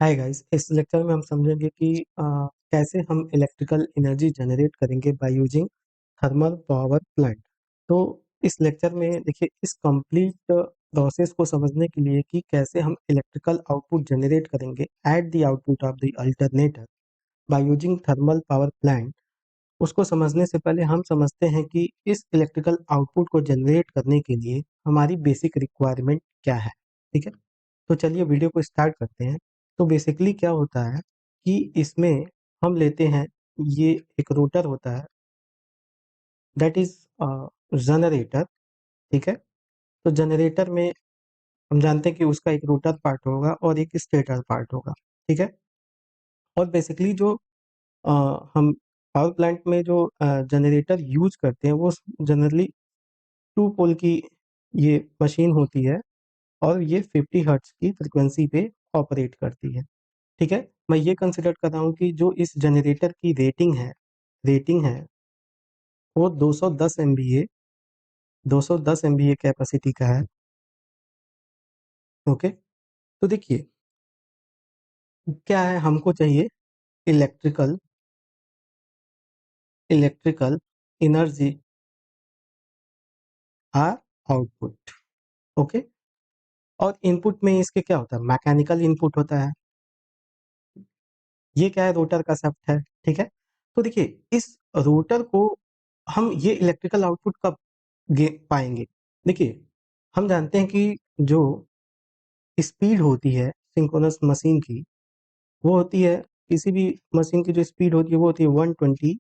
Hi guys, इस lecture में हम समझेंगे कि कैसे हम इलेक्ट्रिकल एनर्जी जनरेट करेंगे by using thermal power plant. तो इस लेक्चर में देखिए, इस कंप्लीट प्रोसेस को समझने के लिए कि कैसे हम इलेक्ट्रिकल आउटपुट जनरेट करेंगे at the output of the alternator by using thermal power plant, उसको समझने से पहले हम समझते हैं कि इस इलेक्ट्रिकल आउटपुट को जनरेट करने के लिए हमारी बेसिक रिक्वायरमेंट क्या है। ठीक है, तो चलिए वीडियो को स्टार्ट करते हैं। तो बेसिकली क्या होता है कि इसमें हम लेते हैं, ये एक रोटर होता है, दैट इज जनरेटर। ठीक है, तो जनरेटर में हम जानते हैं कि उसका एक रोटर पार्ट होगा और एक स्टेटर पार्ट होगा। ठीक है, और बेसिकली जो अ, हम पावर प्लांट में जो जनरेटर यूज करते हैं वो जनरली 2 पोल की ये मशीन होती है और ये 50 हर्ट्ज की फ्रिक्वेंसी पे ऑपरेट करती है। ठीक है, मैं ये कंसिडर कर रहा हूँ कि जो इस जनरेटर की रेटिंग है वो 210 एमवीए 210 एमवीए कैपेसिटी का है। ओके, तो देखिए क्या है, हमको चाहिए electrical electrical energy or output. Okay, और इनपुट में इसके क्या होता है, मैकेनिकल इनपुट होता है। ये क्या है, रोटर का शाफ्ट है। ठीक है, तो देखिए इस रोटर को हम ये इलेक्ट्रिकल आउटपुट कब पाएंगे। देखिए, हम जानते हैं कि जो स्पीड होती है सिंक्रोनस मशीन की, वो होती है, किसी भी मशीन की जो स्पीड होती है वो होती है 120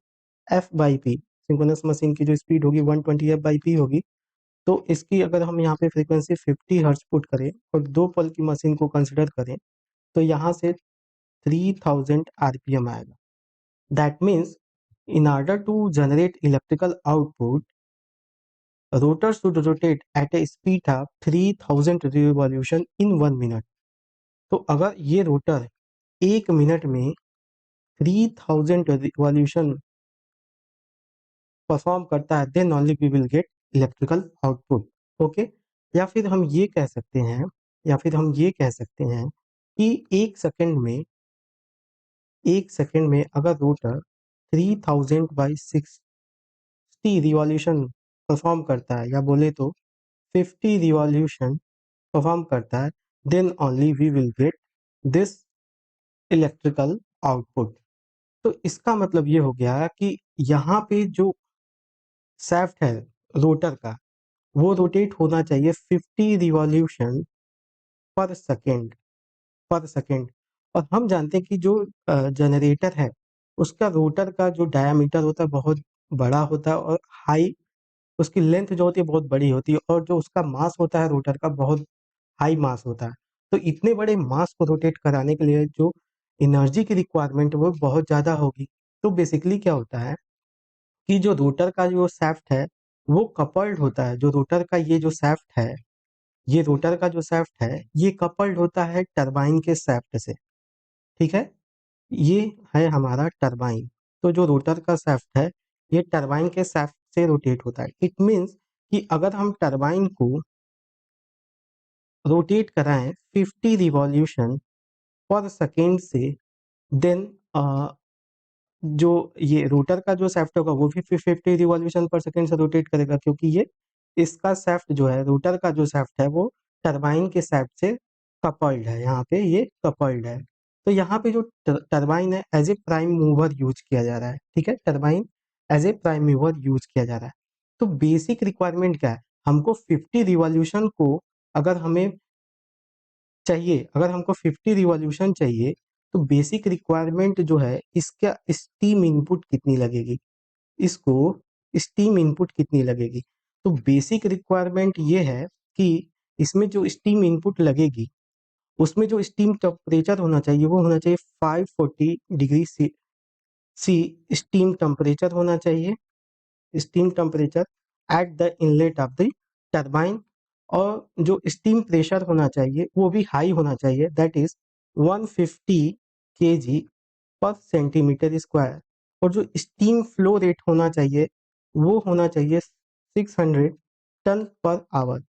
F by P. Synchronous machine की जो स्पीड होगी 120 एफ बाई पी होगी। तो इसकी अगर हम यहाँ पे फ्रीक्वेंसी 50 हर्ट्ज पुट करें और 2 पल की मशीन को कंसिडर करें तो यहाँ से 3000 आरपीएम आएगा। That means in order to generate electrical output, rotor should rotate at a speed of 3000 revolution in 1 minute। तो अगर ये रोटर 1 मिनट में 3000 रिवॉल्यूशन परफॉर्म करता है, then only we will get electrical output. Okay, या फिर हम ये कह सकते हैं कि 1 सेकेंड में अगर रोटर 3000/60 रिवॉल्यूशन परफॉर्म करता है, या बोले तो 50 रिवॉल्यूशन परफॉर्म करता है, then only we will get this electrical output. तो इसका मतलब ये हो गया कि यहाँ पे जो शाफ्ट है रोटर का, वो रोटेट होना चाहिए 50 रिवॉल्यूशन पर सेकेंड। और हम जानते हैं कि जो जनरेटर है उसका रोटर का जो डायामीटर होता है बहुत बड़ा होता है, और हाई उसकी लेंथ जो होती है बहुत बड़ी होती है, और जो उसका मास होता है रोटर का बहुत हाई मास होता है। तो इतने बड़े मास को रोटेट कराने के लिए जो एनर्जी की रिक्वायरमेंट वो बहुत ज़्यादा होगी। तो बेसिकली क्या होता है कि जो रोटर का जो शाफ्ट है वो कपल्ड होता है। जो रोटर का ये जो शाफ्ट है, ये रोटर का जो शाफ्ट है ये कपल्ड होता है टरबाइन के शाफ्ट से। ठीक है, ये है हमारा टरबाइन। तो जो रोटर का शाफ्ट है ये टरबाइन के शाफ्ट से रोटेट होता है। इट मीन्स कि अगर हम टरबाइन को रोटेट कराएं 50 रिवॉल्यूशन पर सेकेंड से, देन जो ये रोटर का जो शाफ्ट होगा वो भी 50 रिवॉल्यूशन पर सेकेंड से रोटेट करेगा, क्योंकि ये इसका शाफ्ट जो है, रोटर का जो शाफ्ट है वो टरबाइन के शाफ्ट से कपल्ड है। यहाँ पे ये कपल्ड है। तो यहाँ पे जो टरबाइन है as a prime mover use किया जा रहा है। ठीक है, turbine as a prime mover use किया जा रहा है। तो बेसिक रिक्वायरमेंट क्या है, हमको 50 रिवॉल्यूशन को अगर हमें अगर हमको 50 रिवॉल्यूशन चाहिए, तो बेसिक रिक्वायरमेंट जो है इसका स्टीम इनपुट कितनी लगेगी, इसको स्टीम इनपुट कितनी लगेगी। तो बेसिक रिक्वायरमेंट ये है कि इसमें जो स्टीम इनपुट लगेगी उसमें जो स्टीम टेम्परेचर होना चाहिए वो होना चाहिए 540 डिग्री सी स्टीम टेम्परेचर होना चाहिए, steam temperature at the inlet of the turbine. और जो स्टीम प्रेशर होना चाहिए वो भी हाई होना चाहिए, दैट इज 150 केजी पर सेंटीमीटर स्क्वायर। और जो स्टीम फ्लो रेट होना चाहिए वो होना चाहिए 600 टन पर आवर।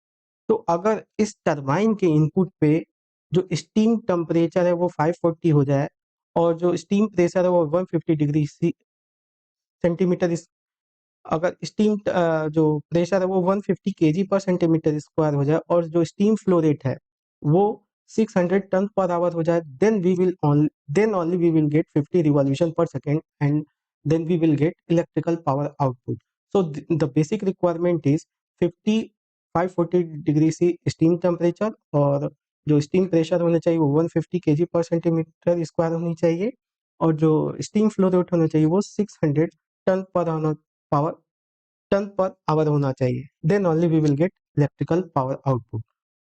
तो अगर इस टरबाइन के इनपुट पे जो स्टीम टेम्परेचर है वो 540 हो जाए और जो स्टीम प्रेशर है वो 150 डिग्री सेंटीमीटर, अगर स्टीम जो प्रेशर है वो 150 केजी पर सेंटीमीटर स्क्वायर हो जाए और जो स्टीम फ्लो रेट है वो 600 टन पर आवर हो जाए, then only we will get 50 revolution per second and then we will get electrical power output. So the basic requirement is 50 540 degree C steam temperature और जो steam pressure होना चाहिए वो 150 KG पर centimetre square होनी चाहिए और जो स्टीम फ्लो रेट होना चाहिए वो 600 टन पर पावर टन पर आवर होना चाहिए, then only we will get electrical power output.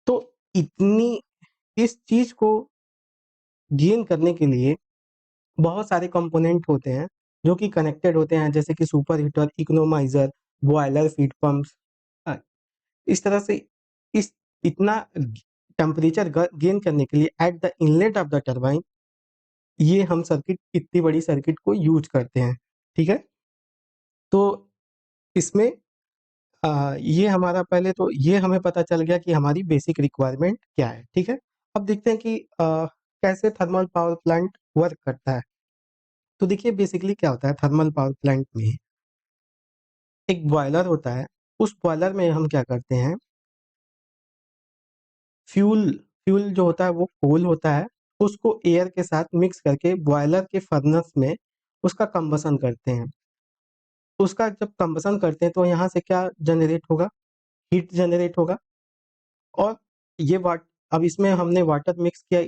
तो इतनी इस चीज को गेन करने के लिए बहुत सारे कंपोनेंट होते हैं जो कि कनेक्टेड होते हैं, जैसे कि super heater, economiser, boiler, feed pumps. इस तरह से इस इतना टेम्परेचर गेन करने के लिए at the inlet of the turbine ये हम सर्किट, इतनी बड़ी सर्किट को यूज करते हैं। ठीक है, तो इसमें ये हमारा पहले तो ये हमें पता चल गया कि हमारी बेसिक रिक्वायरमेंट क्या है। ठीक है, अब देखते हैं कि कैसे थर्मल पावर प्लांट वर्क करता है। तो देखिए बेसिकली क्या होता है थर्मल पावर प्लांट में, एक बॉयलर होता है, उस बॉयलर में हम क्या करते हैं, फ्यूल फ्यूल जो होता है वो कोल होता है, उसको एयर के साथ मिक्स करके बॉयलर के फर्नेस में उसका कंबसन करते हैं। उसका जब कंबसन करते हैं तो यहाँ से क्या जनरेट होगा, हीट जनरेट होगा और ये वाट अब इसमें हमने वाटर मिक्स किया,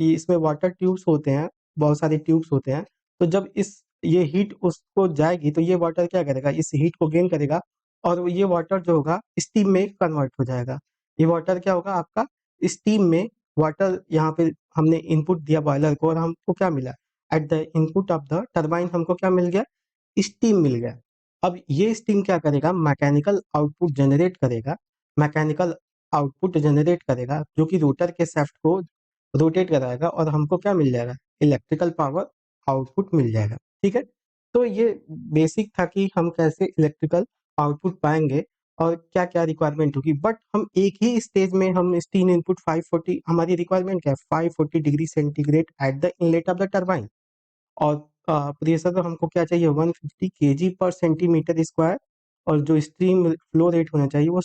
इसमें वाटर ट्यूब्स होते हैं, बहुत सारे ट्यूब्स होते हैं। तो जब इस ये हीट उसको जाएगी तो ये वाटर क्या करेगा, इस हीट को गेन करेगा और ये वाटर जो होगा स्टीम में कन्वर्ट हो जाएगा। ये वाटर क्या होगा आपका स्टीम में, वाटर यहाँ पे हमने इनपुट दिया बॉयलर को और हमको क्या मिला, at the input of the turbine हमको क्या मिल गया, स्टीम मिल गया। अब ये स्टीम क्या करेगा, मैकेनिकल आउटपुट जनरेट करेगा, मैकेनिकल आउटपुट जनरेट करेगा जो कि रोटर के शाफ्ट को रोटेट कराएगा और हमको क्या मिल जाएगा, इलेक्ट्रिकल पावर आउटपुट मिल जाएगा। ठीक है, तो ये बेसिक था कि हम कैसे इलेक्ट्रिकल आउटपुट पाएंगे और क्या क्या रिक्वायरमेंट होगी। बट हम एक ही स्टेज में हम स्टीम इनपुट 540, हमारी रिक्वायरमेंट क्या है 540 degree centigrade at the inlet of the turbine और प्रेशर हमको क्या चाहिए 150 केजी पर सेंटीमीटर स्क्वायर और जो स्ट्रीम फ्लो रेट होना चाहिए वो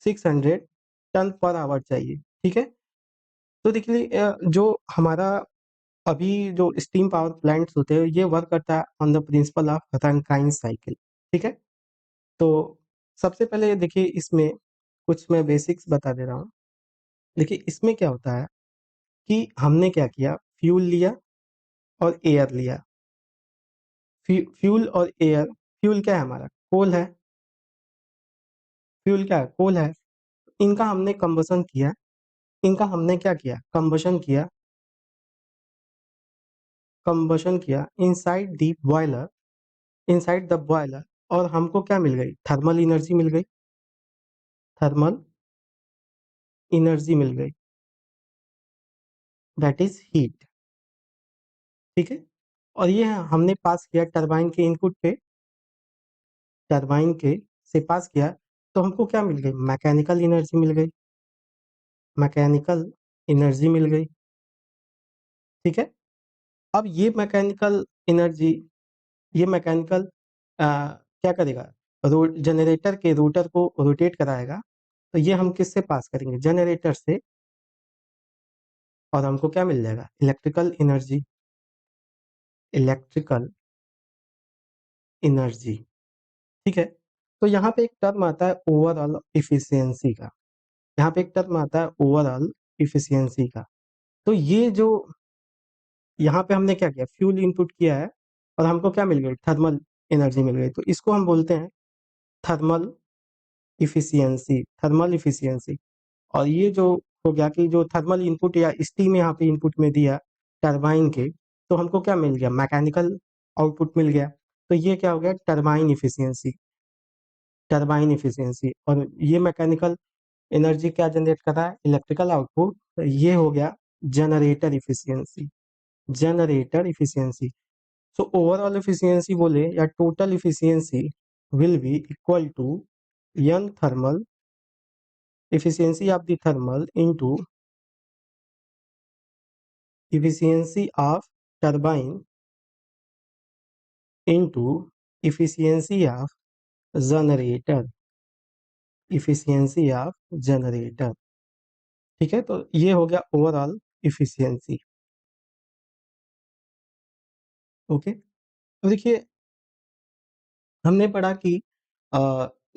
600 टन पर आवर चाहिए। ठीक है, तो देखिए जो हमारा अभी जो स्टीम पावर प्लांट्स होते हैं ये वर्क करता है on the principle of Rankine cycle. ठीक है, तो सबसे पहले देखिए इसमें कुछ मैं बेसिक्स बता दे रहा हूँ। देखिए इसमें क्या होता है कि हमने क्या किया, फ्यूल लिया और एयर लिया। फ्यूल और एयर, फ्यूल क्या है हमारा, कोल है, फ्यूल क्या है, कोल है। इनका हमने कंबसन किया, इनका हमने क्या किया, कंबशन किया inside the boiler, inside the boiler और हमको क्या मिल गई, थर्मल एनर्जी मिल गई, थर्मल एनर्जी मिल गई, दैट इज हीट। ठीक है, और ये हमने पास किया टरबाइन के इनपुट पे, टरबाइन के से पास किया तो हमको क्या मिल गई, मैकेनिकल एनर्जी मिल गई, मैकेनिकल एनर्जी मिल गई। ठीक है, अब ये मैकेनिकल एनर्जी, ये मैकेनिकल क्या करेगा, जनरेटर के रोटर को रोटेट कराएगा। तो ये हम किससे पास करेंगे, जनरेटर से, और हमको क्या मिल जाएगा, इलेक्ट्रिकल एनर्जी, इलेक्ट्रिकल एनर्जी। ठीक है, तो यहाँ पे एक टर्म आता है ओवरऑल इफिशियंसी का, यहाँ पे एक टर्म आता है ओवरऑल इफिशियंसी का। तो ये जो यहाँ पे हमने क्या किया, फ्यूल इनपुट किया है और हमको क्या मिल गई, थर्मल एनर्जी मिल गई, तो इसको हम बोलते हैं थर्मल इफिशियंसी, थर्मल इफिशियंसी। और ये जो हो गया कि जो थर्मल इनपुट या स्टीम यहाँ पे इनपुट में दिया टरबाइन के, तो हमको क्या मिल गया, मैकेनिकल आउटपुट मिल गया। तो ये क्या हो गया, टरबाइन इफिशियंसी, टरबाइन इफिशियंसी। और ये मैकेनिकल एनर्जी क्या जनरेट कर रहा है, इलेक्ट्रिकल आउटपुट, तो ये हो गया generator efficiency, generator efficiency. So overall efficiency बोले या total efficiency will be equal to यन thermal efficiency of the thermal into efficiency of turbine into efficiency of generator, efficiency of generator। ठीक है, तो ये हो गया ओवरऑल इफिशियंसी। ओके, तो देखिए हमने पढ़ा कि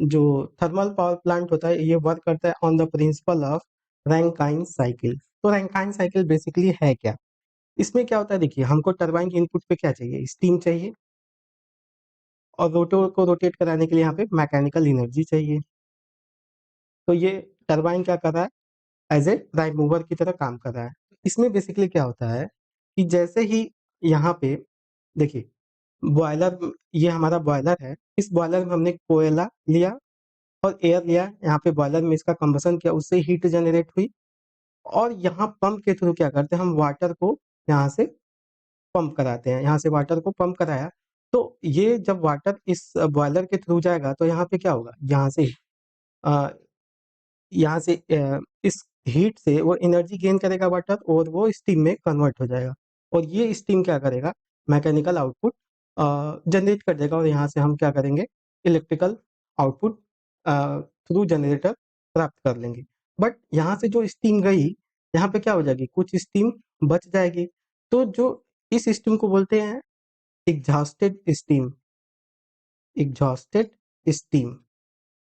जो थर्मल पावर प्लांट होता है ये वर्क करता है on the principle of Rankine cycle. तो रैंकाइन साइकिल बेसिकली है क्या? इसमें क्या होता है, देखिए हमको टरबाइन के इनपुट पे क्या चाहिए, स्टीम चाहिए, और रोटर को रोटेट कराने के लिए यहाँ पे मैकेनिकल एनर्जी चाहिए। तो ये टरबाइन क्या कर रहा है, एज ए प्राइम मूवर की तरह काम कर रहा है। इसमें बेसिकली क्या होता है कि जैसे ही यहाँ पे देखिए बॉयलर, ये हमारा बॉयलर है, इस बॉयलर में हमने कोयला लिया और एयर लिया, यहाँ पे बॉयलर में इसका कंबसन किया, उससे हीट जनरेट हुई, और यहाँ पंप के थ्रू क्या करते हैं हम वाटर को यहाँ से पंप कराते हैं, यहाँ से वाटर को पंप कराया, तो ये जब वाटर इस बॉयलर के थ्रू जाएगा तो यहाँ पे क्या होगा, यहाँ से इस हीट से वो एनर्जी गेन करेगा वाटर, और वो स्टीम में कन्वर्ट हो जाएगा, और ये स्टीम क्या करेगा, मैकेनिकल आउटपुट जनरेट कर देगा, और यहाँ से हम क्या करेंगे, इलेक्ट्रिकल आउटपुट थ्रू जनरेटर प्राप्त कर लेंगे। बट यहाँ से जो स्टीम गई, यहाँ पे क्या हो जाएगी, कुछ स्टीम बच जाएगी, तो जो इस स्टीम को बोलते हैं एग्जॉस्टेड स्टीम, एग्जॉस्टेड स्टीम।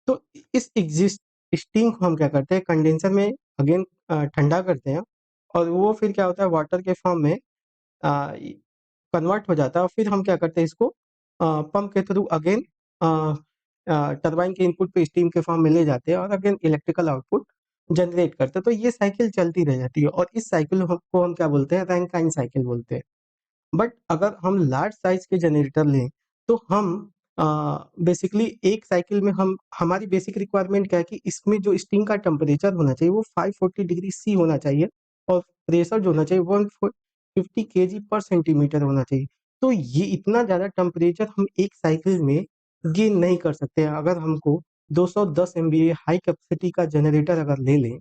तो इस एग्जिस्ट स्टीम को हम क्या करते हैं, कंडेंसर में अगेन ठंडा करते हैं, और वो फिर क्या होता है वाटर के फॉर्म में कन्वर्ट हो जाता है, और फिर हम क्या करते हैं इसको पंप के थ्रू अगेन टरबाइन के इनपुट पे स्टीम के फॉर्म में ले जाते हैं, और अगेन इलेक्ट्रिकल आउटपुट जनरेट करते हैं। तो ये साइकिल चलती रह जाती है, और इस साइकिल को हम क्या बोलते हैं, रैंकाइन साइकिल बोलते हैं। बट अगर हम लार्ज साइज के जनरेटर लें तो हम बेसिकली एक साइकिल में हम, हमारी बेसिक रिक्वायरमेंट क्या है कि इसमें जो स्टीम का टेम्परेचर होना चाहिए वो 540 डिग्री सी होना चाहिए, और प्रेशर जो होना चाहिए 150 केजी पर सेंटीमीटर होना चाहिए। तो ये इतना ज़्यादा टेम्परेचर हम एक साइकिल में गेन नहीं कर सकते हैं। अगर हमको 210 एमवीए हाई कैपेसिटी का जनरेटर अगर ले लें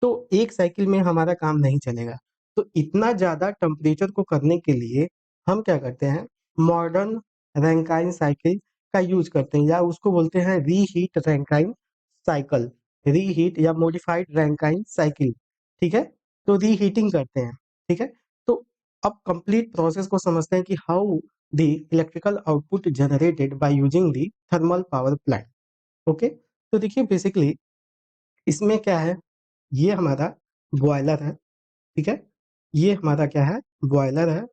तो एक साइकिल में हमारा काम नहीं चलेगा। तो इतना ज़्यादा टेम्परेचर को करने के लिए हम क्या करते हैं, मॉडर्न रैंकाइन साइकिल का यूज़ करते हैं, या उसको बोलते हैं रीहीट रैंकाइन साइकिल, रीहीट या मॉडिफाइड रैंकाइन साइकिल। ठीक है? तो रीहीटिंग करते हैं, ठीक है? तो अब कंप्लीट प्रोसेस को समझते हैं कि how the electrical output generated by using the thermal power plant. Okay? तो देखिए बेसिकली इसमें क्या है, ये हमारा बॉयलर है, ठीक है? ये हमारा क्या है, बॉयलर है,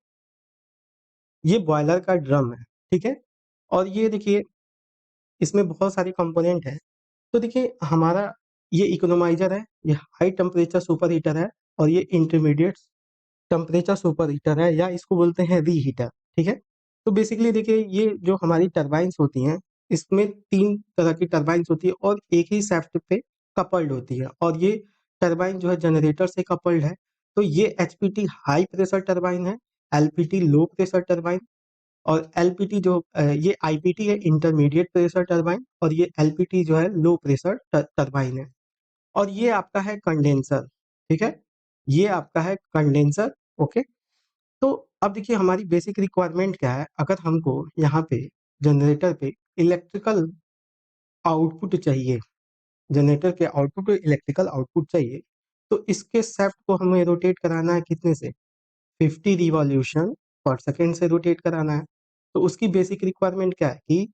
ये बॉयलर का ड्रम है, ठीक है? और ये देखिए इसमें बहुत सारे कंपोनेंट हैं। तो देखिए हमारा ये इकोनोमाइज़र है, ये हाई टेम्परेचर सुपर हीटर है, और ये इंटरमीडिएट टेम्परेचर सुपर हीटर है, या इसको बोलते हैं रीहीटर, ठीक है? तो बेसिकली देखिए ये जो हमारी टरबाइन्स होती हैं, इसमें 3 तरह की टरबाइन्स होती है, और एक ही शाफ्ट पे कपल्ड होती है, और ये टरबाइन जो है जनरेटर से कपल्ड है। तो ये एचपीटी हाई प्रेशर टरबाइन है, एलपीटी लो प्रेशर टरबाइन, और एलपीटी जो ये आईपीटी है इंटरमीडिएट प्रेशर टरबाइन, और ये एलपीटी जो है लो प्रेशर टरबाइन है। और ये आपका है कंडेंसर, ठीक है? ये आपका है कंडेंसर, ओके? तो अब देखिए हमारी बेसिक रिक्वायरमेंट क्या है, अगर हमको यहाँ पे जनरेटर पे इलेक्ट्रिकल आउटपुट चाहिए, जनरेटर के आउटपुट पे इलेक्ट्रिकल आउटपुट चाहिए, तो इसके शाफ्ट को हमें रोटेट कराना है कितने से, 50 रिवॉल्यूशन पर सेकंड से रोटेट कराना है। तो उसकी बेसिक रिक्वायरमेंट क्या है कि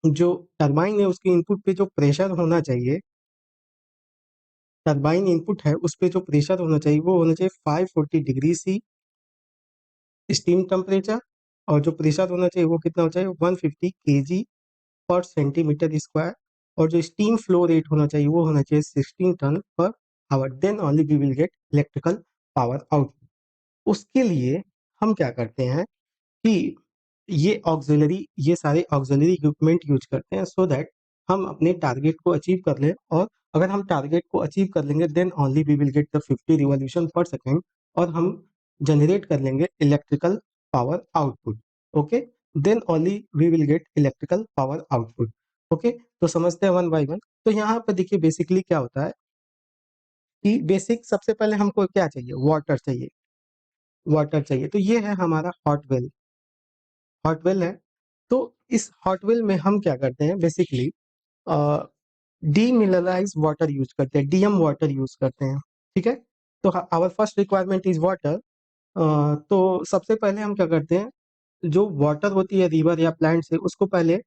जो टरबाइन है उसके इनपुट पे जो प्रेशर होना चाहिए, टरबाइन इनपुट है उस पे जो प्रेशर होना चाहिए वो होना चाहिए 540 डिग्री सी स्टीम टेम्परेचर, और जो प्रेशर होना चाहिए वो कितना होना चाहिए 150 केजी पर सेंटीमीटर स्क्वायर, और जो स्टीम फ्लो रेट होना चाहिए वो होना चाहिए 16 ton per hour, then only we will get electrical power output. उसके लिए हम क्या करते हैं कि ये सारे ऑक्सिलरी इक्विपमेंट यूज करते हैं सो दैट हम अपने टारगेट को अचीव कर लें, और अगर हम टारगेट को अचीव कर लेंगे then only we will get the 50 revolution per second, और हम जनरेट कर लेंगे electrical power output. Okay, then only we will get electrical power output. Okay, तो समझते हैं वन बाय वन। तो यहाँ पर देखिए बेसिकली क्या होता है कि बेसिक सबसे पहले हमको क्या चाहिए, वाटर चाहिए। वाटर चाहिए। तो ये है हमारा हॉट वेल, हॉट वेल है। तो इस हॉट वेल में हम क्या करते हैं बेसिकली, डीमिनरलाइज वाटर यूज करते हैं, डीएम वाटर यूज करते हैं। ठीक है, तो our first requirement is water. तो सबसे पहले हम क्या करते हैं, जो वाटर होती है रिवर या प्लांट से, उसको पहले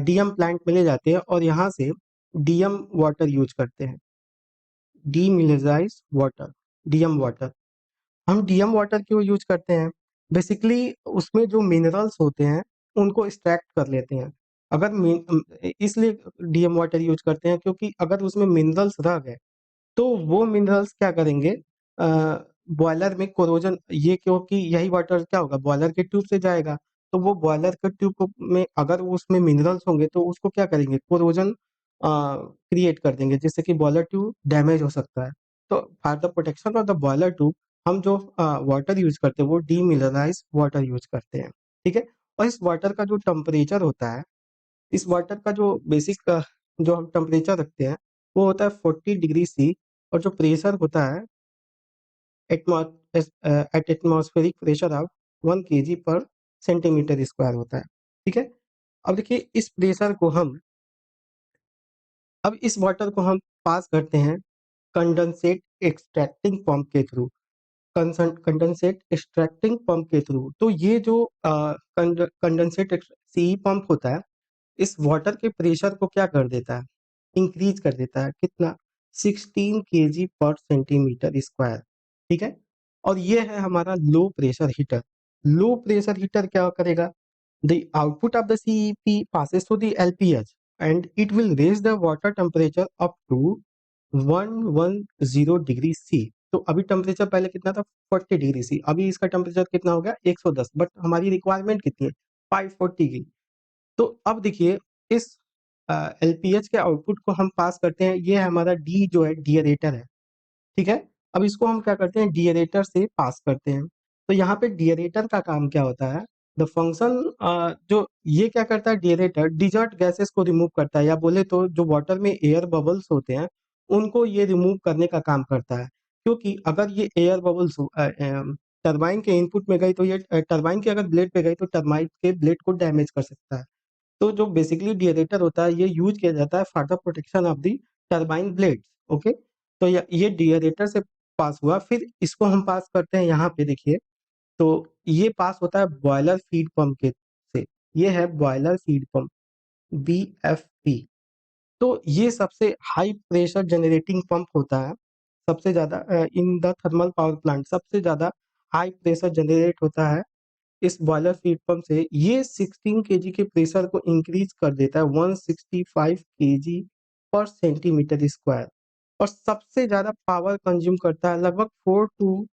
डीएम प्लांट में ले जाते हैं और यहाँ से डीएम वाटर यूज करते हैं, डीमिनरलाइज वाटर, डीएम वाटर। हम डीएम वाटर क्यों यूज करते हैं, बेसिकली उसमें जो मिनरल्स होते हैं उनको एक्सट्रैक्ट कर लेते हैं। अगर इसलिए डीएम वाटर यूज करते हैं क्योंकि अगर उसमें मिनरल्स रह गए तो वो मिनरल्स क्या करेंगे, बॉयलर में कोरोजन, ये क्योंकि यही वाटर क्या होगा, बॉयलर के ट्यूब से जाएगा। तो वो बॉयलर के ट्यूब को में अगर उसमें मिनरल्स होंगे तो उसको क्या करेंगे, कोरोजन क्रिएट कर देंगे, जिससे कि बॉयलर ट्यूब डैमेज हो सकता है। तो for the protection of the boiler tube हम जो वाटर यूज करते हैं वो डीमिनरलाइज वाटर यूज करते हैं। ठीक है, और इस वाटर का जो टेम्परेचर होता है, इस वाटर का जो बेसिक जो हम टेम्परेचर रखते हैं वो होता है 40 डिग्री C, और जो प्रेशर होता है at atmospheric pressure of 1 kg/cm² होता है। ठीक है, अब देखिए इस प्रेशर को हम, अब इस वाटर को हम पास करते हैं कंडेंसेट एक्सट्रैक्टिंग पंप के थ्रू, कंडेंसेट एक्सट्रैक्टिंग पंप के थ्रू। तो ये जो कंडेंसेट सी पंप होता है, इस वाटर के प्रेशर को क्या कर देता है, इंक्रीज कर देता है, कितना, 16 kg/cm²। ठीक है, और ये है हमारा low pressure heater. Low pressure heater क्या करेगा, the output of the CEP passes through the LPH and it will raise the water temperature up to 110 degree C। तो अभी टेम्परेचर पहले कितना था, 40 डिग्री C, अभी इसका टेम्परेचर कितना हो गया, 110, बट हमारी रिक्वायरमेंट कितनी है, 540 की। तो अब देखिए इस एलपीएच के आउटपुट को हम पास करते हैं, ये हमारा डी जो है डीएरेटर है। ठीक है, अब इसको हम क्या करते हैं, डीएरेटर से पास करते हैं। तो यहाँ पे डीएरेटर का काम क्या होता है, द फंक्शन, जो ये क्या करता है, डीएरेटर डिजर्ट गैसेस को रिमूव करता है, या बोले तो जो वाटर में एयर बबल्स होते हैं उनको ये रिमूव करने का काम करता है। क्योंकि अगर ये एयर बबल्स टरबाइन के इनपुट में गई तो ये टरबाइन के अगर ब्लेड पे गई तो टरबाइन के ब्लेड को डैमेज कर सकता है। तो जो बेसिकली डीएरेटर होता है ये यूज किया जाता है for the protection of the turbine blades. Okay, तो ये डीएरेटर से पास हुआ, फिर इसको हम पास करते हैं यहाँ पे देखिए, तो ये पास होता है बॉयलर फीड पंप के से, ये है बॉयलर फीड पंप, बीएफपी। तो ये सबसे हाई प्रेशर जनरेटिंग पंप होता है, सबसे ज्यादा in the thermal power plant सबसे ज्यादा हाई प्रेशर जनरेट होता है इस बॉयलर फीड पंप से। ये 16 kg के प्रेशर को इंक्रीज कर देता है 165 kg/cm², और सबसे ज्यादा पावर कंज्यूम करता है, लगभग 4 to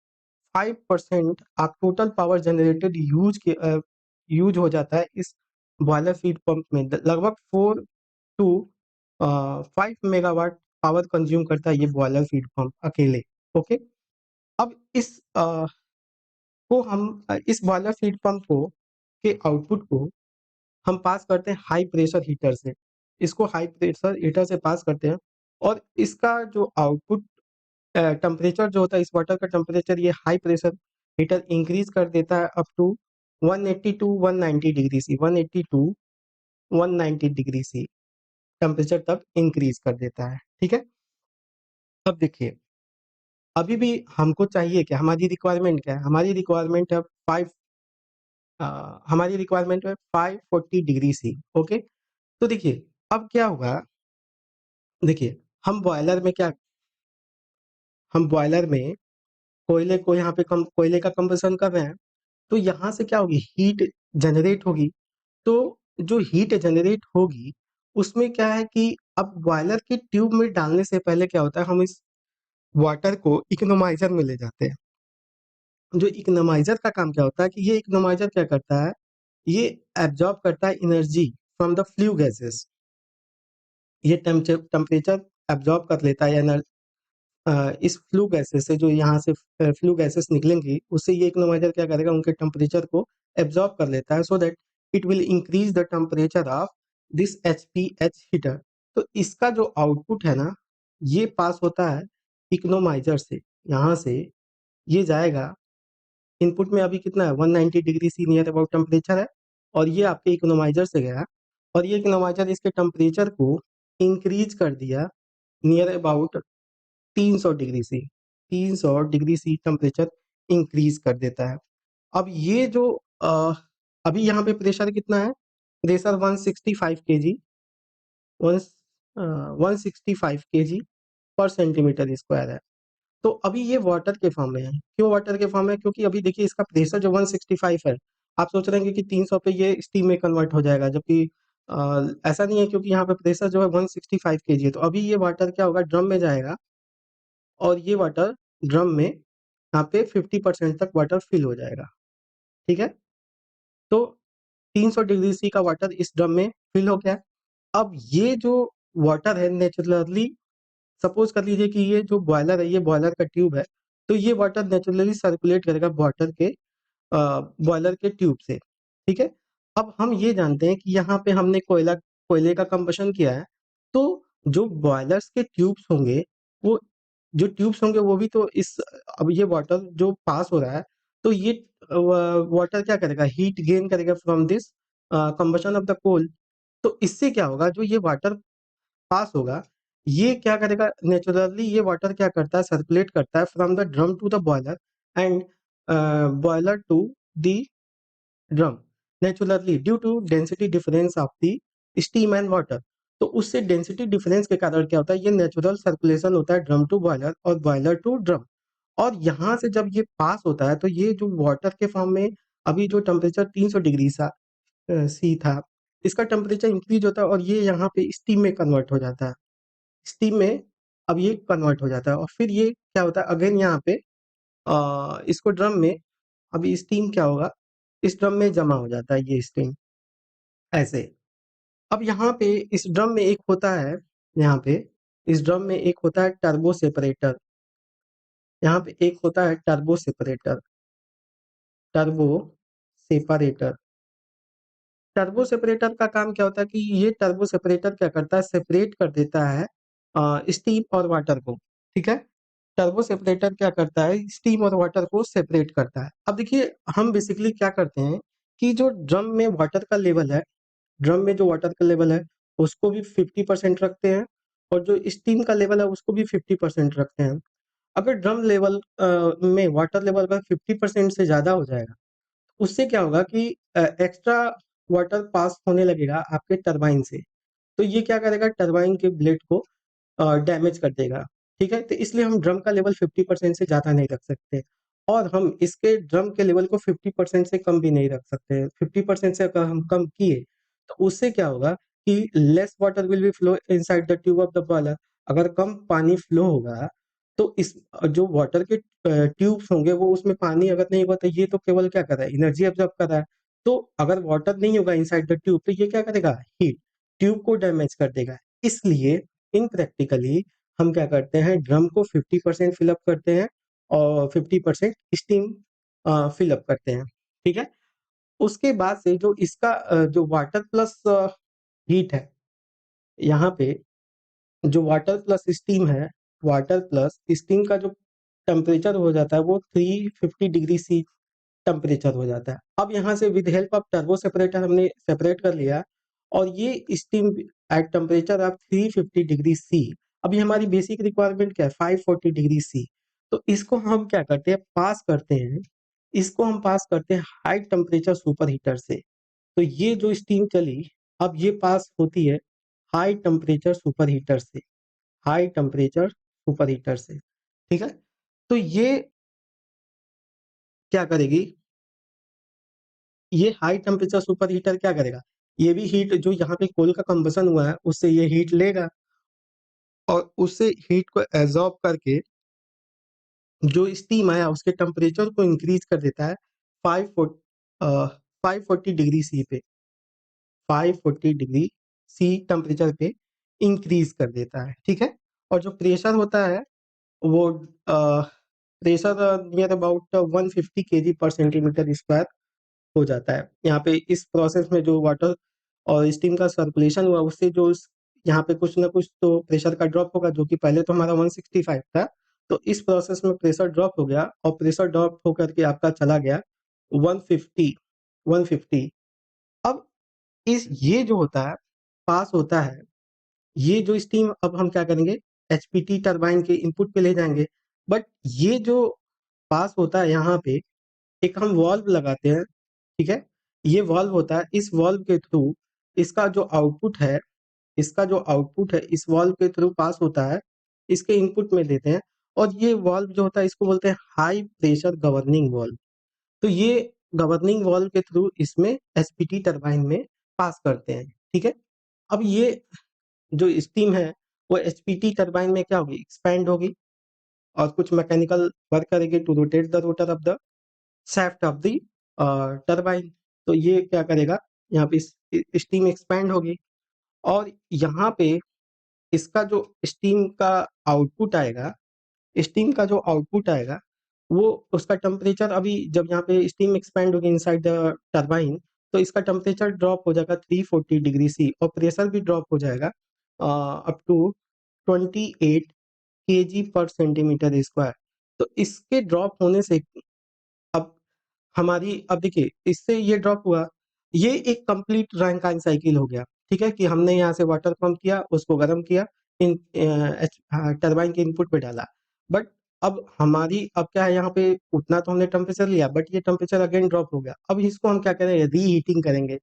5% of total power generated use हो जाता है इस बॉयलर फीड पंप में। लगभग 4 to 5 मेगावाट पावर कंज्यूम करता है ये बॉयलर फीड पंप अकेले। ओके, अब इस बॉयलर फीड पंप को के आउटपुट को हम पास करते हैं हाई प्रेशर हीटर से, इसको हाई प्रेशर हीटर से पास करते हैं, और इसका जो आउटपुट टेम्परेचर जो होता है, इस वाटर का टेम्परेचर ये हाई प्रेशर हीटर इंक्रीज कर देता है up to 180 to 190 degree C, 180 to 190 degree C temperature तक इंक्रीज कर देता है। ठीक है, अब देखिए अभी भी हमको चाहिए क्या, हमारी रिक्वायरमेंट क्या है, हमारी रिक्वायरमेंट है 540 डिग्री सी। ओके, तो देखिए अब क्या होगा, देखिए हम बॉयलर में कोयले को यहाँ पे कोयले का कंबसन कर रहे हैं, तो यहाँ से क्या होगी, हीट जनरेट होगी। तो जो हीट जनरेट होगी उसमें क्या है कि अब बॉयलर की ट्यूब में डालने से पहले क्या होता है, हम इस वाटर को इकोनोमाइजर में ले जाते हैं। जो इकोनोमाइजर का काम क्या होता है कि ये इकोनोमाइजर क्या करता है, ये एब्जॉर्ब करता है energy from the flue gases, ये टेम्परेचर एब्जॉर्ब कर लेता है एनर्जी इस फ्लू गैसेस से, जो यहाँ से फ्लू गैसेस निकलेंगी उससे ये इकोनोमाइजर क्या करेगा, उनके टेम्परेचर को एब्जॉर्ब कर लेता है, so that it will increase the temperature of this HPH heater. तो इसका जो आउटपुट है ना, ये पास होता है इकोनोमाइजर से, यहाँ से ये जाएगा इनपुट में अभी कितना है 190 degree C near about temperature है, और ये आपके इकोनोमाइजर से गया, और ये इकोनोमाइजर इसके टेम्परेचर को इंक्रीज कर दिया near about 300 degree C, 300 degree C temperature increase कर देता है। अब ये जो अभी यहाँ पे प्रेशर कितना है, प्रेशर 165 केजी, 165 केजी पर सेंटीमीटर स्क्वायर है। तो अभी ये वाटर के फॉर्म में है। क्यों वाटर के फॉर्म में है? क्योंकि अभी देखिए इसका प्रेशर जो 165 है, आप सोच रहे हैं कि 300 पे ये स्टीम में कन्वर्ट हो जाएगा, जबकि ऐसा नहीं है, क्योंकि यहाँ पे प्रेशर जो है 165 केजी है। तो अभी ये वाटर क्या होगा, ड्रम में जाएगा, और ये वाटर ड्रम में यहाँ पे 50% तक वाटर फिल हो जाएगा। ठीक है, तो 300 डिग्री सी का वाटर इस ड्रम में फिल हो गया। अब ये जो वाटर है नेचुरली, सपोज कर लीजिए कि ये जो बॉयलर है, ये बॉयलर का ट्यूब है, तो ये वाटर नेचुरली सर्कुलेट करेगा वाटर के बॉयलर के ट्यूब से। ठीक है, अब हम ये जानते हैं कि यहाँ पे हमने कोयले का कंबशन किया है, तो जो बॉयलर्स के ट्यूब्स होंगे, वो जो ट्यूब्स होंगे वो भी तो इस, अब ये वाटर जो पास हो रहा है, तो ये वाटर क्या करेगा, हीट गेन करेगा from this combustion of the coal. तो इससे क्या होगा, जो ये वाटर पास होगा, ये क्या करेगा, नेचुरली ये वाटर क्या करता है, सर्कुलेट करता है from the drum to the boiler, and boiler to the drum, naturally due to density difference of the steam and water. तो उससे डेंसिटी डिफरेंस के कारण क्या होता है, ये नेचुरल सर्कुलेशन होता है ड्रम टू बॉयलर और बॉयलर टू ड्रम। और यहाँ से जब ये पास होता है, तो ये जो वाटर के फॉर्म में अभी जो टेम्परेचर 300 डिग्री सी था, इसका टेम्परेचर इंक्रीज होता है, और ये यहाँ पे स्टीम में कन्वर्ट हो जाता है। स्टीम में अब ये कन्वर्ट हो जाता है, और फिर ये क्या होता है, अगेन यहाँ पे इसको ड्रम में, अभी स्टीम क्या होगा, इस ड्रम में जमा हो जाता है ये स्टीम, ऐसे। अब यहाँ पे इस ड्रम में एक होता है, यहाँ पे इस ड्रम में एक होता है टर्बो सेपरेटर, यहाँ पे एक होता है turbo separator, turbo separator. Turbo separator का काम क्या होता है कि ये टर्बो सेपरेटर क्या करता है, सेपरेट कर देता है स्टीम और वाटर को। ठीक है, टर्बो सेपरेटर क्या करता है, स्टीम और वाटर को सेपरेट करता है। अब देखिए हम बेसिकली क्या करते हैं कि जो ड्रम में वाटर का लेवल है, ड्रम में जो वाटर का लेवल है उसको भी 50% रखते हैं, और जो स्टीम का लेवल है उसको भी 50% रखते हैं। अगर ड्रम लेवल में वाटर लेवल अगर 50% से ज्यादा हो जाएगा, उससे क्या होगा कि एक्स्ट्रा वाटर पास होने लगेगा आपके टरबाइन से, तो ये क्या करेगा, टरबाइन के ब्लेड को डैमेज कर देगा। ठीक है, तो इसलिए हम ड्रम का लेवल 50% से ज़्यादा नहीं रख सकते, और हम इसके ड्रम के लेवल को 50% से कम भी नहीं रख सकते। 50% से अगर हम कम किए, तो उससे क्या होगा कि less water will be flow inside the tube of the boiler. अगर कम पानी फ्लो होगा, तो इस जो वाटर के ट्यूब्स होंगे, वो उसमें पानी अगर नहीं होगा, तो ये तो केवल क्या कर रहा है, एनर्जी एब्जॉर्ब कर रहा है। तो अगर वाटर नहीं होगा इनसाइड द ट्यूब, तो ये क्या करेगा, हीट ट्यूब को डैमेज कर देगा। इसलिए इन प्रैक्टिकली हम क्या करते हैं, ड्रम को 50% फिल अप करते हैं, और 50% स्टीम फिल अप करते हैं। ठीक है, उसके बाद से जो इसका जो वाटर प्लस हीट है, यहाँ पे जो वाटर प्लस स्टीम है, वाटर प्लस स्टीम का जो टेम्परेचर हो जाता है वो 350 डिग्री सी टेम्परेचर हो जाता है। अब यहाँ से with help of turbo separator हमने सेपरेट कर लिया, और ये steam at temperature of 350 degree C. अभी हमारी बेसिक रिक्वायरमेंट क्या है, 540 डिग्री सी। तो इसको हम क्या करते हैं, पास करते हैं, इसको हम पास करते हैं हाई टेम्परेचर सुपर हीटर से। तो ये जो स्टीम चली, अब ये पास होती है हाई टेम्परेचर सुपर हीटर से, हाई टेम्परेचर सुपर हीटर से। ठीक है, तो ये क्या करेगी, ये हाई टेम्परेचर सुपर हीटर क्या करेगा, ये भी हीट जो यहाँ पे कोल का कंबसन हुआ है उससे ये हीट लेगा, और उससे हीट को एब्जॉर्ब करके जो स्टीम आया उसके टेम्परेचर को इंक्रीज कर देता है 540 डिग्री सी पे, 540 डिग्री सी टेम्परेचर पे इंक्रीज कर देता है। ठीक है, और जो प्रेशर होता है वो प्रेशर नियर अबाउट 150 केजी पर सेंटीमीटर स्क्वायर हो जाता है। यहाँ पे इस प्रोसेस में जो वाटर और स्टीम का सर्कुलेशन हुआ, उससे जो यहाँ पे कुछ ना कुछ तो प्रेशर का ड्रॉप होगा, जो कि पहले तो हमारा 165 था, तो इस प्रोसेस में प्रेशर ड्रॉप हो गया और प्रेशर ड्रॉप होकर के आपका चला गया 150 150। अब इस ये जो होता है पास होता है, ये जो स्टीम अब हम क्या करेंगे एचपीटी टरबाइन के इनपुट पे ले जाएंगे। बट ये जो पास होता है यहाँ पे एक हम वाल्व लगाते हैं, ठीक है। ये वाल्व होता है, इस वाल्व के थ्रू इसका जो आउटपुट है, इसका जो आउटपुट है इस वाल्व के थ्रू पास होता है, इसके इनपुट में देते हैं। और ये वाल्व जो होता है इसको बोलते हैं हाई प्रेशर गवर्निंग वाल्व। तो ये गवर्निंग वाल्व के थ्रू इसमें एचपीटी टरबाइन में पास करते हैं, ठीक है। अब ये जो स्टीम है वो एचपीटी टरबाइन में क्या होगी, एक्सपैंड होगी और कुछ मैकेनिकल वर्क करेगी to rotate the rotor of the shaft of the turbine. तो ये क्या करेगा, यहाँ पे स्टीम एक्सपैंड होगी और यहाँ पे इसका जो स्टीम का आउटपुट आएगा, स्टीम का जो आउटपुट आएगा वो उसका टेम्परेचर अभी जब यहाँ पे स्टीम एक्सपैंड होगी इनसाइड द टरबाइन तो इसका टेम्परेचर ड्रॉप हो जाएगा 340 डिग्री सी और प्रेशर भी ड्रॉप हो जाएगा अप टू 28 केजी पर सेंटीमीटर स्क्वायर। तो इसके ड्रॉप होने से अब हमारी अब देखिए इससे ये ड्रॉप हुआ, ये एक कंप्लीट रैंकाइन साइकिल हो गया, ठीक है। कि हमने यहाँ से वाटर पंप किया, उसको गर्म किया, इन टरबाइन के इनपुट पे डाला। बट अब हमारी अब क्या है, यहाँ पे उतना तो हमने टेम्परेचर लिया बट ये टेम्परेचर अगेन ड्रॉप हो गया। अब इसको हम क्या करेंगे, रीहीटिंग करेंगे।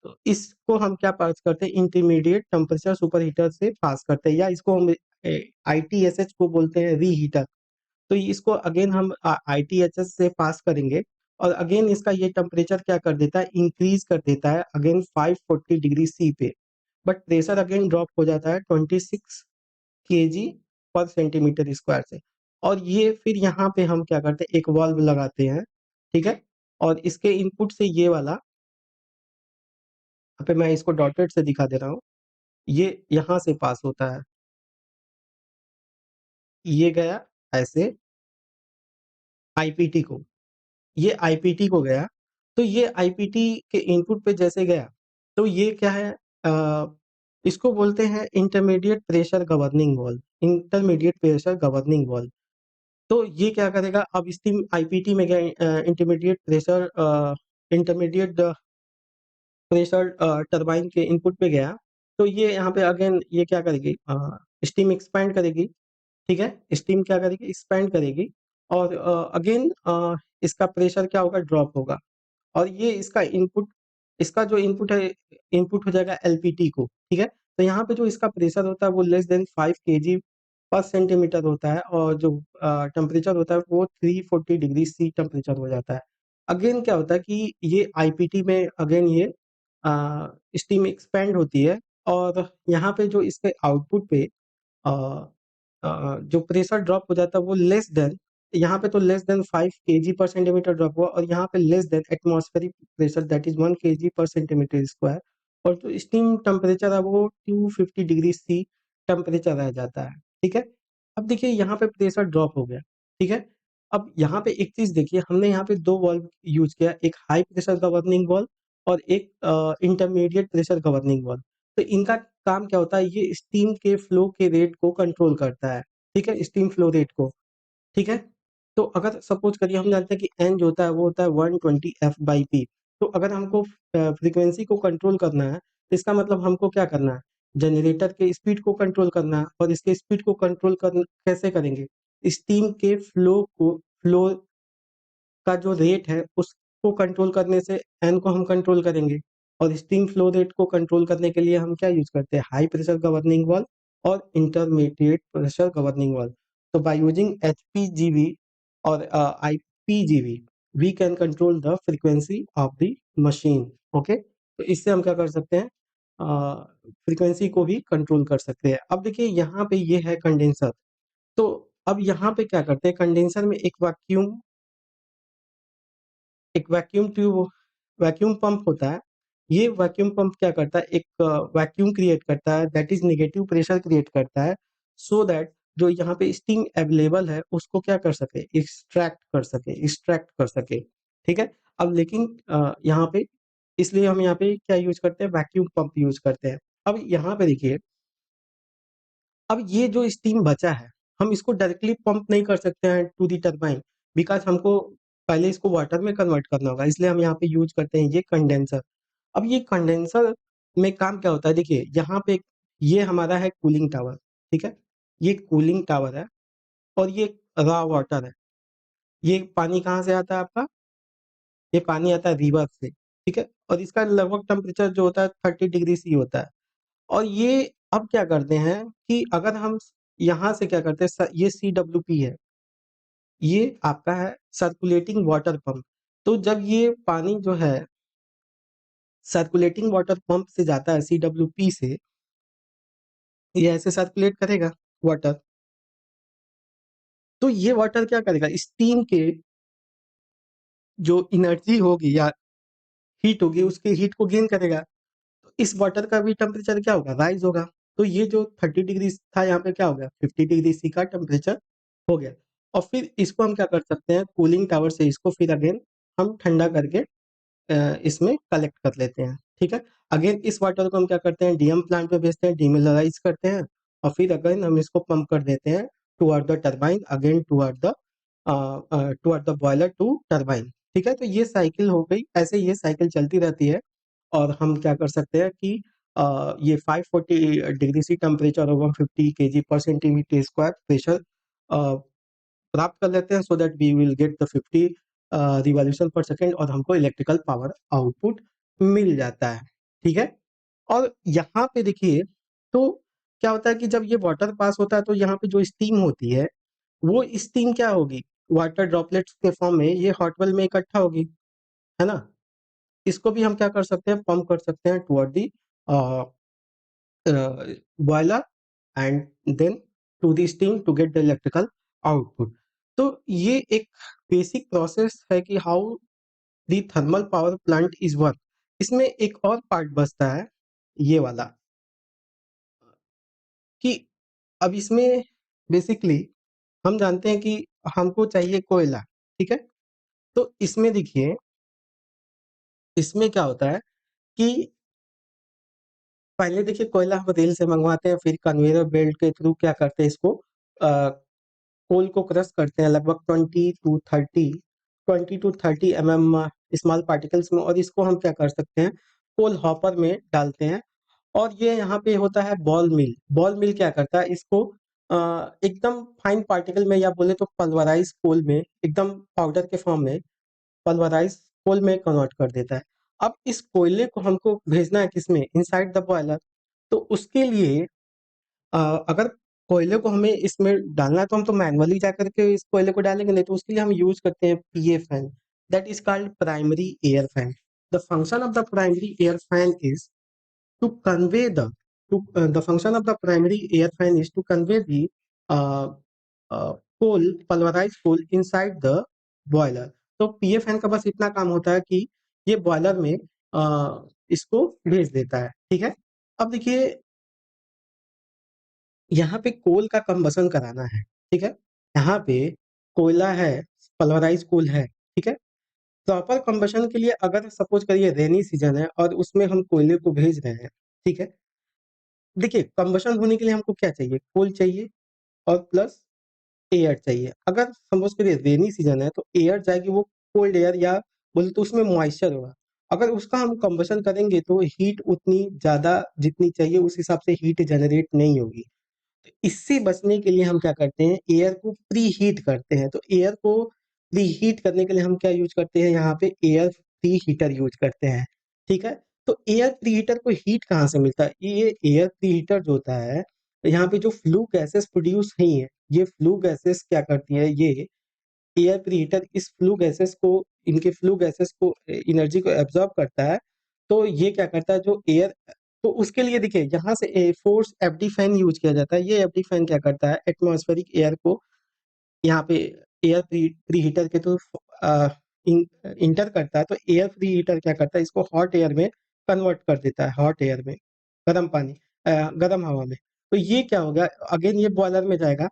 तो इसको हम क्या पास करते हैं, इंटरमीडिएट टेम्परेचर सुपर हीटर से पास करते हैं, या इसको हम आईटीएसएच को बोलते हैं रीहीटर। तो इसको अगेन हम आईटीएचएस से पास करेंगे और अगेन इसका ये टेम्परेचर क्या कर देता है, इंक्रीज कर देता है अगेन 540 डिग्री सी पे। बट प्रेशर अगेन ड्रॉप हो जाता है 26 केजी पर सेंटीमीटर स्क्वायर से। और ये फिर यहाँ पे हम क्या करते हैं, एक वाल्व लगाते हैं, ठीक है। और इसके इनपुट से ये वाला, यहाँ पे मैं इसको डॉटेड से दिखा दे रहा हूँ, ये यहाँ से पास होता है, ये गया ऐसे आईपीटी को, ये आईपीटी को गया। तो ये आईपीटी के इनपुट पे जैसे गया तो ये क्या है, इसको बोलते हैं intermediate pressure governing valve, intermediate pressure governing valve. तो ये क्या करेगा, अब स्टीम आईपीटी में गया, इंटरमीडिएट प्रेशर टरबाइन के इनपुट पे गया। तो ये यहाँ पे अगेन ये क्या करेगी, स्टीम एक्सपैंड करेगी, ठीक है। स्टीम क्या करेगी, एक्सपैंड करेगी और अगेन इसका प्रेशर क्या होगा, ड्रॉप होगा। और ये इसका इनपुट, इसका जो इनपुट है, इनपुट हो जाएगा एलपीटी को, ठीक है। तो यहाँ पे जो इसका प्रेशर होता है वो लेस देन 5 केजी पर सेंटीमीटर होता है और जो टेम्परेचर होता है वो 340 डिग्री सी टेम्परेचर हो जाता है। अगेन क्या होता है कि ये आईपीटी में अगेन ये स्टीम एक्सपेंड होती है और यहाँ पे जो इसके आउटपुट पे अ जो प्रेशर ड्रॉप हो जाता है वो लेस देन, यहाँ पे तो लेस देन 5 केजी पर सेंटीमीटर ड्रॉप हुआ और यहाँ पे less than atmospheric pressure that is 1 KG पर सेंटीमीटर स्क्वायर। और जो स्टीम टेम्परेचर है वो 250 डिग्री सी टेम्परेचर रह जाता है, ठीक है। अब देखिए यहाँ पे प्रेशर ड्रॉप हो गया, ठीक है। अब यहाँ पे एक चीज देखिए, हमने यहाँ पे दो वाल्व यूज किया, एक हाई प्रेशर गवर्निंग वाल्व और एक इंटरमीडिएट प्रेशर गवर्निंग वाल्व। तो इनका काम क्या होता है, ये स्टीम के फ्लो के रेट को कंट्रोल करता है, ठीक है, स्टीम फ्लो रेट को, ठीक है। तो अगर सपोज करिए हम जानते हैं कि एन जो होता है वो होता है 120 एफ बाई पी। तो अगर हमको फ्रीक्वेंसी को कंट्रोल करना है तो इसका मतलब हमको क्या करना है, जनरेटर के स्पीड को कंट्रोल करना है। और इसके स्पीड को कंट्रोल कर कैसे करेंगे, स्टीम के फ्लो का जो रेट है उसको कंट्रोल करने से एन को हम कंट्रोल करेंगे। और स्टीम फ्लो रेट को कंट्रोल करने के लिए हम क्या यूज करते हैं, हाई प्रेशर गवर्निंग वाल्व और इंटरमीडिएट प्रेशर गवर्निंग वाल्व। तो बाय यूजिंग एचपीजीवी और IPGV we can control the frequency of the machine. Okay, तो इससे हम क्या कर सकते हैं, फ्रीक्वेंसी को भी कंट्रोल कर सकते हैं। अब देखिए यहाँ पे ये है कंडेंसर। तो अब यहाँ पे क्या करते हैं, कंडेंसर में एक वैक्यूम पंप होता है। ये वैक्यूम पंप क्या करता है, एक वैक्यूम क्रिएट करता है that is negative pressure create करता है सो दैट जो यहाँ पे स्टीम अवेलेबल है उसको क्या कर सके, एक्सट्रैक्ट कर सके, ठीक है। अब लेकिन यहाँ पे इसलिए हम यहाँ पे क्या यूज करते हैं, वैक्यूम पंप यूज करते हैं। अब यहाँ पे देखिए, अब ये जो स्टीम बचा है हम इसको डायरेक्टली पंप नहीं कर सकते हैं टू दी टरबाइन, बिकॉज़ हमको पहले इसको वाटर में कन्वर्ट करना होगा, इसलिए हम यहाँ पे यूज़ करते हैं ये कंडेंसर। अब ये कंडेंसर में काम क्या होता है, देखिए यहाँ पे ये हमारा है कूलिंग टावर, ठीक है? ये कूलिंग टावर है और ये रॉ वाटर है। ये पानी कहाँ से आता है आपका? ये पानी आता है रिवर से, ठीक है? और इसका लगभग टेम्परेचर जो होता है 30 डिग्री सी होता है। और ये अब क्या करते हैं कि अगर हम यहाँ से क्या करते हैं, ये CWP है, ये आपका है सर्कुलेटिंग वाटर पंप। तो जब ये पानी जो है सर्कुलेटिंग वाटर पंप से जाता है CWP से, ये ऐसे सर्कुलेट करेगा वाटर, तो ये वाटर क्या करेगा, स्टीम के जो एनर्जी होगी या हीट होगी उसके हीट को गेन करेगा। तो इस वाटर का भी टेम्परेचर क्या होगा, राइज होगा। तो ये जो 30 डिग्री था यहाँ पे क्या हो गया, 50 डिग्री सी का टेम्परेचर हो गया। और फिर इसको हम क्या कर सकते हैं, कूलिंग टावर से इसको फिर अगेन हम ठंडा करके इसमें कलेक्ट कर लेते हैं, ठीक है? अगेन इस वाटर को हम क्या करते हैं, डीएम प्लांट में भेजते हैं, डीमिनरलाइज करते हैं और फिर अगेन हम इसको पंप कर देते हैं toward the turbine, again toward the boiler to turbine, ठीक है? तो ये साइकिल हो गई, ऐसे ये साइकिल चलती रहती है। और हम क्या कर सकते हैं कि ये 540 डिग्री सी टेम्परेचर और 150 केजी पर सेंटीमीटर स्क्वायर प्रेशर प्राप्त कर लेते हैं, so that we will get the 50 revolution per second और हमको इलेक्ट्रिकल पावर आउटपुट मिल जाता है, ठीक है? और यहाँ पे देखिए, तो क्या होता है कि जब ये वाटर पास होता है तो यहाँ पे जो स्टीम होती है, वो स्टीम क्या होगी, वाटर ड्रॉपलेट्स के फॉर्म में ये हॉट वेल में इकट्ठा होगी, है ना? इसको भी हम क्या कर सकते हैं, पंप कर सकते हैं toward the boiler and then to the steam to get the electrical output। तो ये एक बेसिक प्रोसेस है कि how the thermal power plant is work. इसमें एक और पार्ट बचता है, ये वाला, कि अब इसमें बेसिकली हम जानते हैं कि हमको चाहिए कोयला, ठीक है? तो इसमें देखिए, इसमें क्या होता है कि पहले देखिए कोयला हम रेल से मंगवाते हैं, फिर कन्वेयर बेल्ट के थ्रू क्या करते हैं, इसको कोल को क्रश करते हैं लगभग 20 टू 30 mm स्मॉल पार्टिकल्स में, और इसको हम क्या कर सकते हैं, कोल हॉपर में डालते हैं। और ये यहाँ पे होता है बॉल मिल। बॉल मिल क्या करता है, इसको एकदम फाइन पार्टिकल में या बोले तो पल्वराइज कोल में, एकदम पाउडर के फॉर्म में पल्वराइज कोल में कन्वर्ट कर देता है। अब इस कोयले को हमको भेजना है किसमें, इनसाइड द बॉयलर। तो उसके लिए अ, अगर कोयले को हमें इसमें डालना है तो हम तो मैनुअली जाकर के इस कोयले को डालेंगे नहीं, तो उसके लिए हम यूज करते हैं PA fan, that is called primary air fan. The function of the primary air fan is to convey the function of the primary air fan is to convey the uh, coal, pulverized coal inside the boiler। तो पीए fan का बस इतना काम होता है कि ये boiler में इसको भेज देता है, ठीक है? अब देखिए, यहाँ पे कोल का कंबसन कराना है, ठीक है? यहाँ पे कोयला है, पल्वराइज कोल है, ठीक है? प्रॉपर कंबशन के लिए अगर सपोज करिए रेनी सीजन है और उसमें हम कोयले को भेज रहे हैं, ठीक है? देखिए कंबशन होने के लिए हमको क्या चाहिए, कोल चाहिए और प्लस एयर चाहिए। अगर सपोज करिए रेनी सीजन है तो एयर जाएगी, वो कोल्ड एयर या बोले तो उसमें मॉइस्चर होगा। अगर उसका हम कंबशन करेंगे तो हीट उतनी ज्यादा जितनी चाहिए उस हिसाब से हीट जनरेट नहीं होगी। तो इससे बचने के लिए हम क्या करते हैं, एयर को प्री हीट करते हैं। तो एयर को प्री हीट करने के लिए हम क्या यूज करते हैं, यहाँ पे एयर प्री हीटर यूज करते हैं, ठीक है? तो एयर प्री हीटर को हीट कहाँ से मिलता है, ये एयर प्री हीटर जो होता है, यहाँ पे जो फ्लू गैसेस प्रोड्यूस नहीं है, ये फ्लू गैसेस क्या करती है, ये एयर प्रीहीटर इस इनके फ्लू गैसेस को एनर्जी को एब्जॉर्ब करता है। तो ये क्या करता है, जो एयर, तो उसके लिए देखिए यहाँ से फोर्स एफडी फैन यूज किया जाता है। ये एफडी फैन क्या करता है, एटमॉस्फेरिक एयर को यहाँ पे एयर प्री हीटर के थ्रू इंटर करता है। तो एयर प्री हीटर क्या करता है, इसको हॉट एयर में कन्वर्ट कर देता है, हॉट एयर में, गर्म पानी, गर्म हवा में। तो ये क्या हो गया, अगेन ये बॉयलर में जाएगा।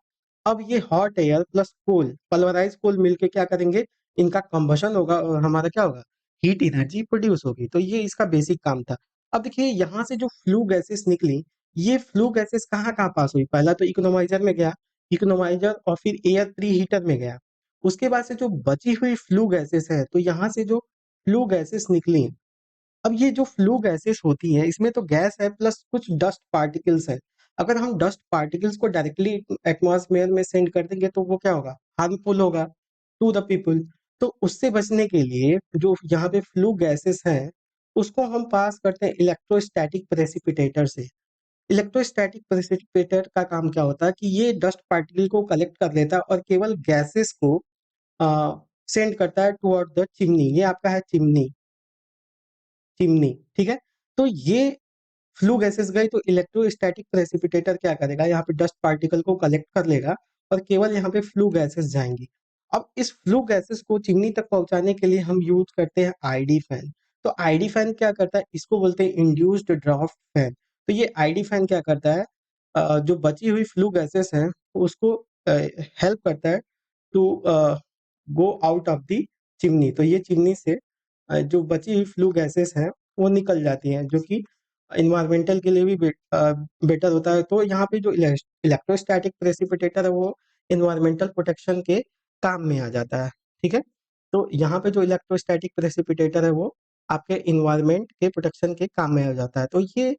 अब ये हॉट एयर प्लस कोल, पल्वराइज कोल मिलके क्या करेंगे, इनका कंबशन होगा और हमारा क्या होगा, हीट एनर्जी प्रोड्यूस होगी। तो ये इसका बेसिक काम था। अब देखिए यहाँ से जो फ्लू गैसेस निकली, ये फ्लू गैसेस कहाँ कहाँ पास हुई, पहला तो इकोनोमाइजर में गया, इकोनोमाइजर और फिर एयर प्री हीटर में गया। उसके बाद से जो बची हुई फ्लू गैसेस है, तो यहाँ से जो फ्लू गैसेस निकली, अब ये जो फ्लू गैसेस होती हैं, इसमें तो गैस है प्लस कुछ डस्ट पार्टिकल्स है। अगर हम डस्ट पार्टिकल्स को डायरेक्टली एटमॉस्फेयर में सेंड कर देंगे तो वो क्या होगा, हार्मफुल होगा टू द पीपल। तो उससे बचने के लिए जो यहाँ पे फ्लू गैसेस हैं, उसको हम पास करते हैं इलेक्ट्रोस्टैटिक प्रेसिपिटेटर से। इलेक्ट्रोस्टैटिक प्रेसिपिटेटर का काम क्या होता है कि ये डस्ट पार्टिकल को कलेक्ट कर लेता है और केवल गैसेस को सेंड करता है टुवर्ड द चिमनी। ये आपका है चिमनी, चिमनी, ठीक है। तो ये फ्लू गैसेस गई तो इलेक्ट्रोस्टैटिक प्रेसिपिटेटर क्या करेगा, यहाँ पे डस्ट पार्टिकल को कलेक्ट कर लेगा और केवल यहाँ पे फ्लू गैसेस जाएंगी। अब इस फ्लू गैसेस को चिमनी तक पहुंचाने के लिए हम यूज करते हैं आईडी फैन। तो आईडी फैन क्या करता है, इसको बोलते हैं इंड्यूस्ड ड्राफ्ट फैन। तो ये आईडी फैन क्या करता है, जो बची हुई फ्लू गैसेस हैं उसको हेल्प करता है to go out of the chimney. तो ये चिमनी से जो बची हुई फ्लू गैसेस हैं वो निकल जाती हैं, जो कि इन्वायरमेंटल के लिए भी बेटर होता है। तो यहाँ पे जो इलेक्ट्रोस्टैटिक प्रेसिपिटेटर है वो इन्वायरमेंटल प्रोटेक्शन के काम में आ जाता है, ठीक है। तो यहाँ पे जो इलेक्ट्रोस्टैटिक प्रेसिपिटेटर है वो आपके इन्वायरमेंट के प्रोटेक्शन के काम में आ जाता है। तो ये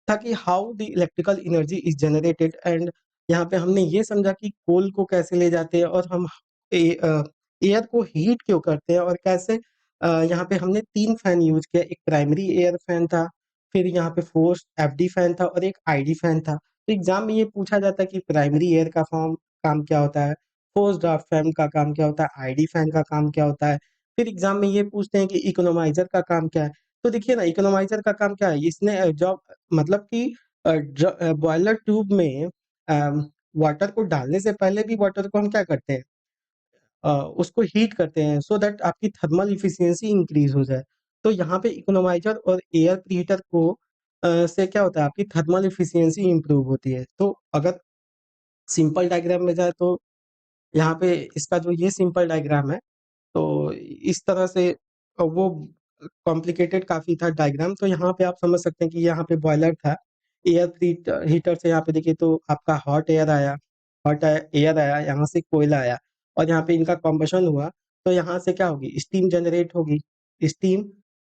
था कि how the electrical energy is generated, and यहाँ पे हमने ये समझा कि कोल को कैसे ले जाते हैं और हम एयर को हीट क्यों करते हैं और कैसे। यहाँ पे हमने 3 फैन यूज किया, एक प्राइमरी एयर फैन था, फिर यहाँ पे फोर्स एफडी फैन था और एक आईडी फैन था। तो एग्जाम में ये पूछा जाता है कि प्राइमरी एयर का फॉर्म काम क्या होता है, फोर्स ड्राफ्ट फैन का काम क्या होता है, आईडी फैन का काम क्या होता है। फिर एग्जाम में ये पूछते हैं कि इकोनोमाइजर का काम क्या है। तो देखिए ना, इकोनोमाइजर का काम क्या है, इसने जॉब मतलब कि बॉयलर ट्यूब में वाटर को डालने से पहले भी वाटर को हम क्या करते हैं, उसको हीट करते हैं सो दैट आपकी थर्मल इफिशियंसी इंक्रीज हो जाए। तो यहाँ पे इकोनोमाइजर और एयर प्रीहीटर को से क्या होता है, आपकी थर्मल इफिशियंसी इंप्रूव होती है। तो अगर सिंपल डायग्राम में जाए तो यहाँ पे इसका जो ये सिंपल डायग्राम है, तो इस तरह से वो कॉम्प्लिकेटेड काफ़ी था डायग्राम। तो यहाँ पे आप समझ सकते हैं कि यहाँ पे बॉयलर था, एयर हीट हीटर से यहाँ पे देखिए तो आपका हॉट एयर आया, हॉट एयर आया, यहाँ से कोयला आया और यहाँ पे इनका कॉम्बशन हुआ। तो यहाँ से क्या होगी, स्टीम जनरेट होगी, स्टीम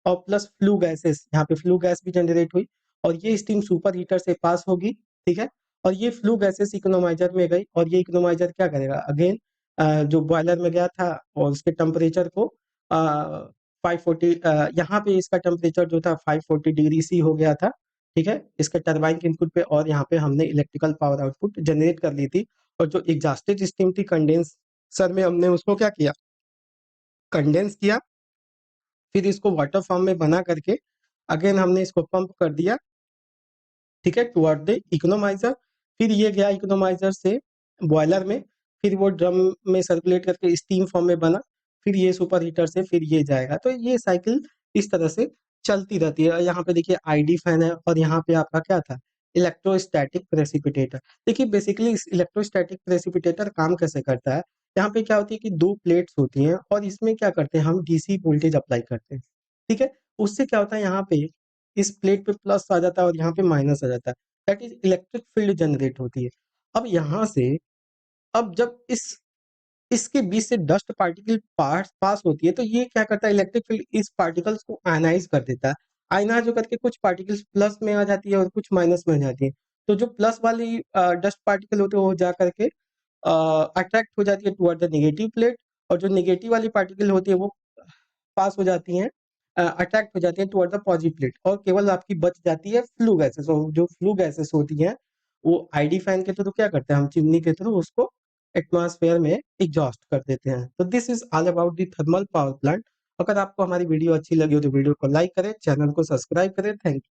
और प्लस फ्लू गैसेस, यहाँ पे फ्लू गैस भी जनरेट हुई और ये स्टीम सुपर हीटर से पास होगी, ठीक है। और ये फ्लू गैसेस इकोनोमाइजर में गई और ये इकोनोमाइजर क्या करेगा, अगेन जो बॉयलर में गया था और उसके टेम्परेचर को 540, यहाँ पे इसका टेम्परेचर जो था 540 डिग्री सी हो गया था, ठीक है, इसके टरबाइन के इनपुट पे। और यहाँ पे हमने इलेक्ट्रिकल पावर आउटपुट जनरेट कर ली थी और जो एग्जॉस्टेड स्टीम थी कंडेंसर में हमने उसको क्या किया, कंडेंस किया, फिर इसको वाटर फॉर्म में बना करके अगेन हमने इसको पंप कर दिया, ठीक है, टुवर्ड द इकोनोमाइजर। फिर ये गया इकोनोमाइजर से बॉयलर में, फिर वो ड्रम में सर्कुलेट करके स्टीम फॉर्म में बना, फिर ये सुपर हीटर से फिर ये जाएगा। तो ये साइकिल इस तरह से चलती रहती है। यहाँ पे देखिए आईडी फैन है और यहाँ पे आपका क्या था, इलेक्ट्रोस्टैटिक प्रेसिपिटेटर। देखिए बेसिकली इस इलेक्ट्रोस्टैटिक प्रेसिपिटेटर काम कैसे करता है, यहाँ पे क्या होती है कि 2 प्लेट्स होती हैं और इसमें क्या करते हैं, हम डीसी वोल्टेज अप्लाई करते हैं, ठीक है। उससे क्या होता है, यहाँ पे इस प्लेट पे प्लस आ जाता है और यहाँ पे माइनस आ जाता है, that is electric field generate होती है। अब यहाँ से, अब जब इसके बीच से डस्ट पार्टिकल पास पास होती है तो ये क्या करता है, इलेक्ट्रिक फील्ड इस पार्टिकल्स को आयनाइज कर देता है। आयनाइज होकर के कुछ पार्टिकल्स प्लस में आ जाती है और कुछ माइनस में आ जाती है। तो जो प्लस वाली डस्ट पार्टिकल होते हैं वो जा करके अट्रैक्ट हो जाती है टुवर्ड द नेगेटिव प्लेट, और जो नेगेटिव वाली पार्टिकल होती है वो पास हो जाती हैं, अट्रैक्ट हो जाती हैं टुवर्ड द पॉजिटिव प्लेट, और केवल आपकी बच जाती है फ्लू गैसेस। और जो फ्लू गैसेस होती हैं वो आईडी फैन के थ्रू क्या करते हैं, हम चिमनी के थ्रू उसको एटमॉस्फेयर में एग्जॉस्ट कर देते हैं। तो this is all about the thermal power plant. अगर आपको हमारी वीडियो अच्छी लगी हो तो वीडियो को लाइक करें, चैनल को सब्सक्राइब करें। Thank you.